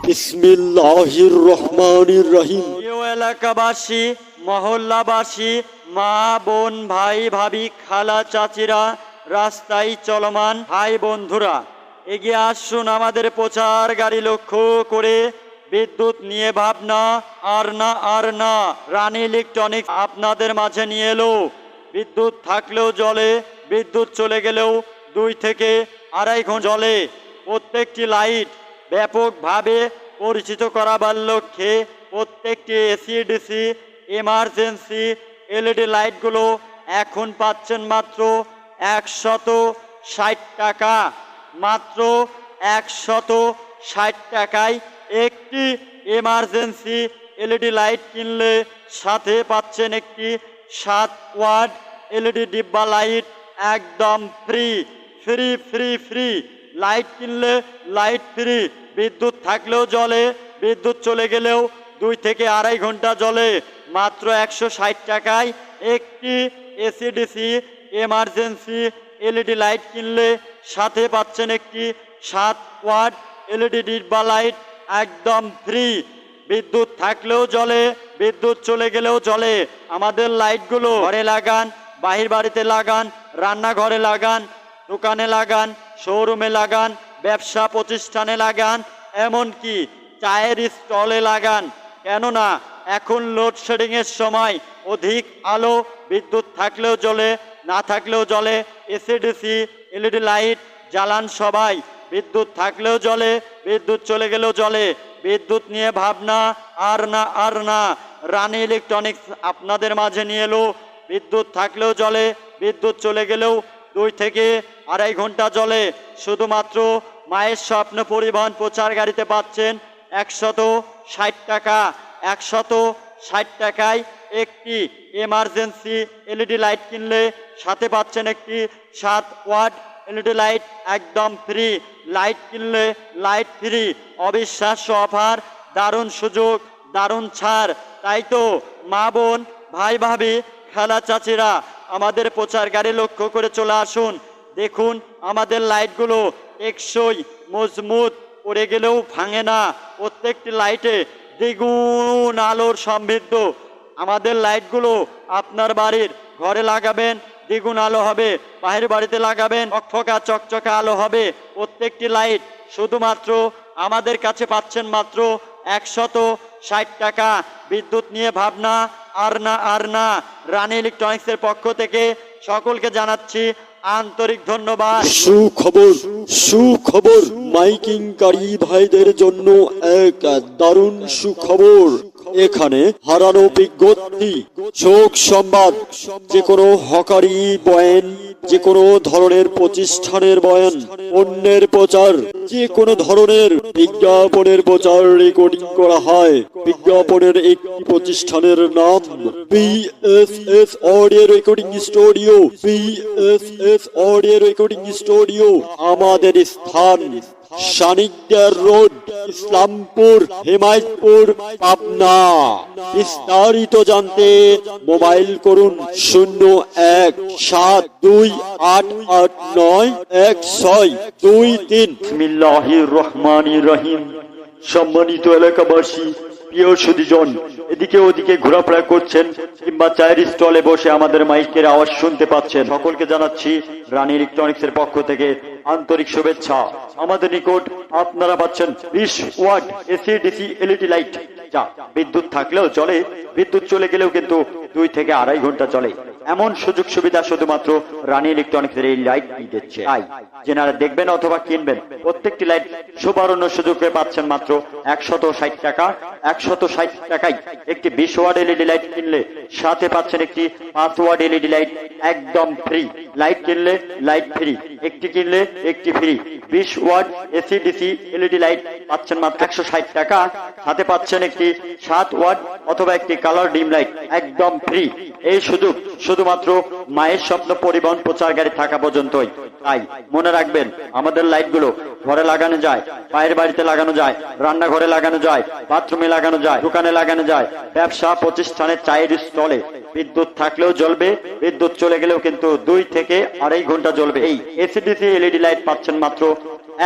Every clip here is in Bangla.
বিসমিল্লাহির রহমানির রহিম। প্রিয় এলাকাবাসী, মহল্লাবাসী, মা বোন, ভাই ভাবি, খালা চাচিরা, রাস্তায় চলমান ভাই বন্ধুরা, এগিয়ে আসুন আমাদের প্রচার গাড়ি লক্ষ্য করে। বিদ্যুৎ নিয়ে ভাবনা আর না আর না, রানী ইলেকট্রনিক্স আপনাদের মাঝে নিয়ে এলো। বিদ্যুৎ থাকলেও জলে, বিদ্যুৎ চলে গেলেও 2 থেকে আড়াই ঘন্টা জলে। প্রত্যেকটি লাইট ব্যাপকভাবে পরিচিত করাবার লক্ষ্যে প্রত্যেকটি এসি ডিসি এমার্জেন্সি এলইডি লাইটগুলো এখন পাচ্ছেন মাত্র 160 টাকা। মাত্র 160 টাকায় একটি এমার্জেন্সি এলইডি লাইট কিনলে সাথে পাচ্ছেন একটি 7 ওয়াট এলইডি ডিব্বা লাইট একদম free free free free. Light কিনলে লাইট ফ্রি। বিদ্যুৎ থাকলেও জ্বলে, বিদ্যুৎ চলে গেলেও 2 থেকে আড়াই ঘন্টা জ্বলে। মাত্র 160 টাকায় একটি এসিডিসি এমার্জেন্সি এলইডি লাইট কিনলে সাথে পাচ্ছেন একটি 7 ওয়াট এলইডি ডিব্বা লাইট একদম ফ্রি। বিদ্যুৎ থাকলেও জ্বলে, বিদ্যুৎ চলে গেলেও জ্বলে। আমাদের লাইটগুলো ঘরে লাগান, বাহির বাড়িতে লাগান, রান্নাঘরে লাগান, দোকানে লাগান, শোরুমে লাগান, ব্যবসা প্রতিষ্ঠানে লাগান, এমনকি চায়ের স্টলে লাগান। কেননা এখন লোডশেডিংয়ের সময় অধিক আলো বিদ্যুৎ থাকলেও জ্বলে, না থাকলেও জ্বলে। এসিডিসি এলইডি লাইট জ্বালান সবাই। বিদ্যুৎ থাকলেও জ্বলে, বিদ্যুৎ চলে গেলেও জ্বলে। বিদ্যুৎ নিয়ে ভাবনা আর না আর না, রানী ইলেকট্রনিক্স আপনাদের মাঝে নিয়ে এলো। বিদ্যুৎ থাকলেও জ্বলে, বিদ্যুৎ চলে গেলেও 2 থেকে আড়াই ঘন্টা জ্বলে। শুধুমাত্র মায়ের স্বপ্ন পরিবহন প্রচার গাড়িতে পাচ্ছেন 160 টাকা। 160 টাকায় একটি এমার্জেন্সি এলইডি লাইট কিনলে সাথে পাচ্ছেন একটি 7 ওয়াট এলইডি লাইট একদম ফ্রি। লাইট কিনলে লাইট ফ্রি। অবিশ্বাস্য অফার, দারুণ সুযোগ, দারুণ ছাড়। তাই তো মা বোন, ভাই ভাবি, খালা চাচিরা আমাদের প্রচার গাড়ি লক্ষ্য করে চলে আসুন। দেখুন আমাদের লাইটগুলো টেকসই, মজবুত, পড়ে গেলেও ভাঙে না। প্রত্যেকটি লাইটে দ্বিগুণ আলোর সমৃদ্ধ। আমাদের লাইটগুলো আপনার বাড়ির ঘরে লাগাবেন, দ্বিগুণ আলো হবে। বাহির বাড়িতে লাগাবেন, ফকফকা চকচকা আলো হবে। প্রত্যেকটি লাইট শুধুমাত্র আমাদের কাছে পাচ্ছেন মাত্র 160 টাকা। বিদ্যুৎ নিয়ে ভাবনা আর না আর না। রানী ইলেকট্রনিক্সের পক্ষ থেকে সকলকে জানাচ্ছি আন্তরিক ধন্যবাদ। সুখবর, সুখবর। মাইকিংকারী ভাইদের জন্য এক দারুণ সুখবর। এখানে হারানো বিজ্ঞপ্তি, শোক সংবাদ, যে কোনো হকারি বয়ান, যে কোনো ধরনের প্রতিষ্ঠানের বয়ান, পণ্যের প্রচার, যে কোনো ধরনের বিজ্ঞাপনের প্রচার রেকর্ডিং করা হয়। বিজ্ঞাপনের একটি প্রতিষ্ঠানের নাম BSS audio recording studio. BSS audio recording studio. আমাদের স্থান শানিকদার রোড, ইসলামপুর, হেমায়তপুর, পাবনা। বিস্তারিত জানতে মোবাইল করুন 0172889163। বিসমিল্লাহির রহমানির রহিম। সম্মানিত এলাকাবাসী, প্রিয় সুধীজন, এদিকে ওদিকে ঘোরাফেরা করছেন কিংবা চায়ের স্টলে বসে আমাদের মাইকের আওয়াজ শুনতে পাচ্ছেন, সকলকে জানাচ্ছি রানী ইলেকট্রনিক্স এর পক্ষ থেকে আন্তরিক শুভেচ্ছা। আমাদের নিকট আপনারা পাচ্ছেন 20 ওয়াট এসিডিসি এলইডি লাইট, যা বিদ্যুৎ থাকলেও চলে, বিদ্যুৎ চলে গেলেও কিন্তু 2 থেকে আড়াই ঘন্টা চলে। এমন সুযোগ সুবিধা শুধুমাত্র রানী ইলেকট্রনিক্স এর এই লাইট দিচ্ছে। তাই যেনারা দেখবেন অথবা কিনবেন, প্রত্যেকটি লাইট সুবর্ণ সুযোগে পাচ্ছেন মাত্র 160 টাকা। 160 টাকায় একটি 20 ওয়াট এলইডি লাইট কিনলে সাথে পাচ্ছেন একটি 5 ওয়াট এলইডি লাইট একদম ফ্রি। লাইট কিনলে লাইট ফ্রি, একটি কিনলে একটি free. 20 watt AC DC LED light পাচ্ছেন মাত্র 160 টাকা। সাথে পাচ্ছেন একটি 7 ওয়াট অথবা একটি কালার ডিম লাইট একদম ফ্রি। এই সুযোগ শুধুমাত্র মায়ের স্বপ্ন পরিবহন প্রচার গাড়ি থাকা পর্যন্তই। তাই মনে রাখবেন, আমাদের লাইটগুলো ঘরে লাগানো যায়, বাইরের বাড়িতে লাগানো যায়, রান্নাঘরে লাগানো যায়, বাথরুমে লাগানো যায়, দোকানে লাগানো যায়, ব্যবসা প্রতিষ্ঠানে চায়ের স্টলে। বিদ্যুৎ থাকলেও জ্বলবে, বিদ্যুৎ চলে গেলেও কিন্তু 2 থেকে আড়াই ঘন্টা জ্বলবে। এই এসিডিসি এলইডি লাইট পাচ্ছেন মাত্র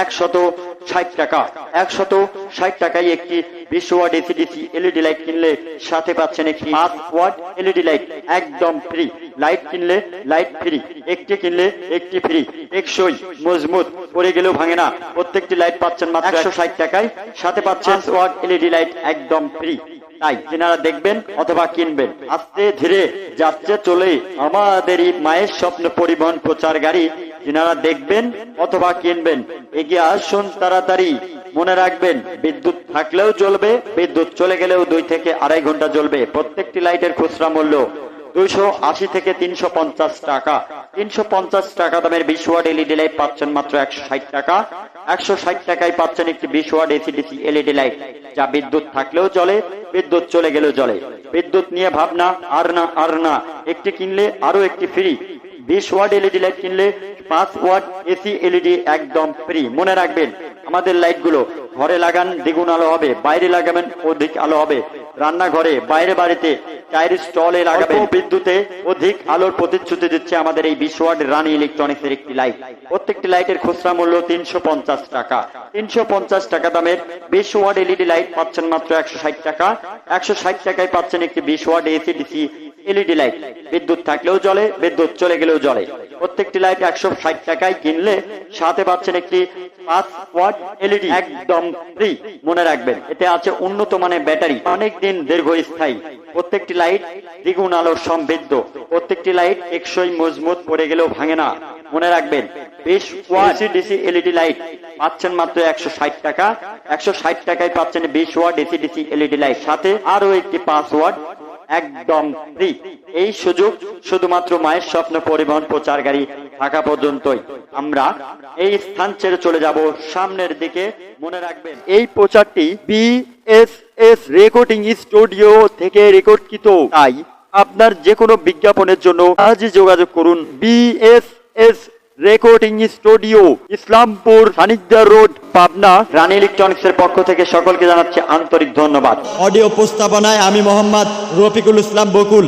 160 টাকা। 160 টাকায় একটি 20 ওয়াট এসিডিসি এলইডি লাইট কিনলে সাথে পাচ্ছেন একটি 5 ওয়াট এলইডি লাইট একদম ফ্রি। লাইট কিনলে লাইট ফ্রি, একটি কিনলে একটি ফ্রি। টেকসই, মজবুত, পড়ে গেলেও ভাঙে না। প্রত্যেকটি লাইট পাচ্ছেন মাত্র 160 টাকায়, সাথে পাচ্ছেন 5 ওয়াট এলইডি লাইট একদম ফ্রি। তাই যেনারা দেখবেন অথবা কিনবেন, আস্তে ধীরে যাচ্ছে চলে আমাদেরই মায়ের স্বপ্ন পরিবহন প্রচার গাড়ি। যেনারা দেখবেন অথবা কিনবেন, এগিয়ে আসুন তাড়াতাড়ি। মনে রাখবেন, বিদ্যুৎ থাকলেও জ্বলবে, বিদ্যুৎ চলে গেলেও 2 থেকে 2.5 ঘন্টা জ্বলবে। প্রত্যেকটি লাইটের খুচরা মূল্য 280 থেকে 350 টাকা। 350 টাকা দামের 20 ওয়াট এলইডি লাইট পাচ্ছেন মাত্র 160 টাকা। 160 টাকায় পাচ্ছেন একটি 20 ওয়াট এসিডিসি এলইডি লাইট, যা বিদ্যুৎ থাকলেও জ্বলে, বিদ্যুৎ চলে গেলেও জ্বলে। বিদ্যুৎ নিয়ে ভাবনা আর না, একটি কিনলে আরো একটি ফ্রি। 20 ওয়াট এলইডি লাইট কিনলে 5 ওয়াট এসি এলইডি একদম ফ্রি। মনে রাখবেন, আমাদের লাইটগুলো ঘরে লাগান দ্বিগুণ আলো হবে, বাইরে লাগাবেন অধিক আলো হবে। রান্নাঘরে, বাইরে বাড়িতে, চায়ের স্টলে লাগাবেন, বিদ্যুতে অধিক আলোর প্রতিশ্রুতি দিচ্ছে আমাদের এই 20 ওয়াট রানী ইলেকট্রনিক্সের একটি লাইট। প্রত্যেকটি লাইটের খুচরা মূল্য 350 টাকা। 350 টাকা দামের 20 ওয়াট এলইডি লাইট পাচ্ছেন মাত্র 160 টাকা। 160 টাকায় পাচ্ছেন একটি 20 watt AC DC LED light, বিদ্যুৎ থাকলেও জ্বলে, বিদ্যুৎ চলে গেলেও জ্বলে। প্রত্যেকটি লাইট 160 টাকায় কিনলে সাথে পাচ্ছেন একটি 5 ওয়াট এলইডি একদম ফ্রি। মনে রাখবেন, এতে আছে উন্নত মানের ব্যাটারি, অনেক দিন দীর্ঘস্থায়ী। প্রত্যেকটি লাইট দ্বিগুণ আলোর সমৃদ্ধ। প্রত্যেকটি লাইট টেকসই, মজবুত, পড়ে গেলেও ভাঙে না। মনে রাখবেন, 20 ওয়াট ডিসি এলইডি লাইট পাচ্ছেন মাত্র 160 টাকা। 160 টাকায় পাচ্ছেন 20 ওয়াট ডিসি এলইডি লাইট, সাথে আরো একটি 5 ওয়াট একদম ফ্রি। এই সুযোগ শুধুমাত্র মায়ের স্বপ্ন পরিবহন প্রচার গাড়ি থাকা পর্যন্তই। আমরা এই স্থান ছেড়ে চলে যাব সামনের দিকে। মনে রাখবেন, এই প্রচারটি বিএসএস রেকর্ডিং স্টুডিও থেকে রেকর্ডকৃত। তাই আপনার যে কোনো বিজ্ঞাপনের জন্য আজই যোগাযোগ করুন BSS recording studio, Islampur, Sanikda road, Pabna. Rani ইলেকট্রনিক্সের পক্ষ থেকে সকলকে জানাচ্ছি আন্তরিক ধন্যবাদ। অডিও উপস্থাপনায় আমি মোহাম্মদ রফিকুল ইসলাম বকুল।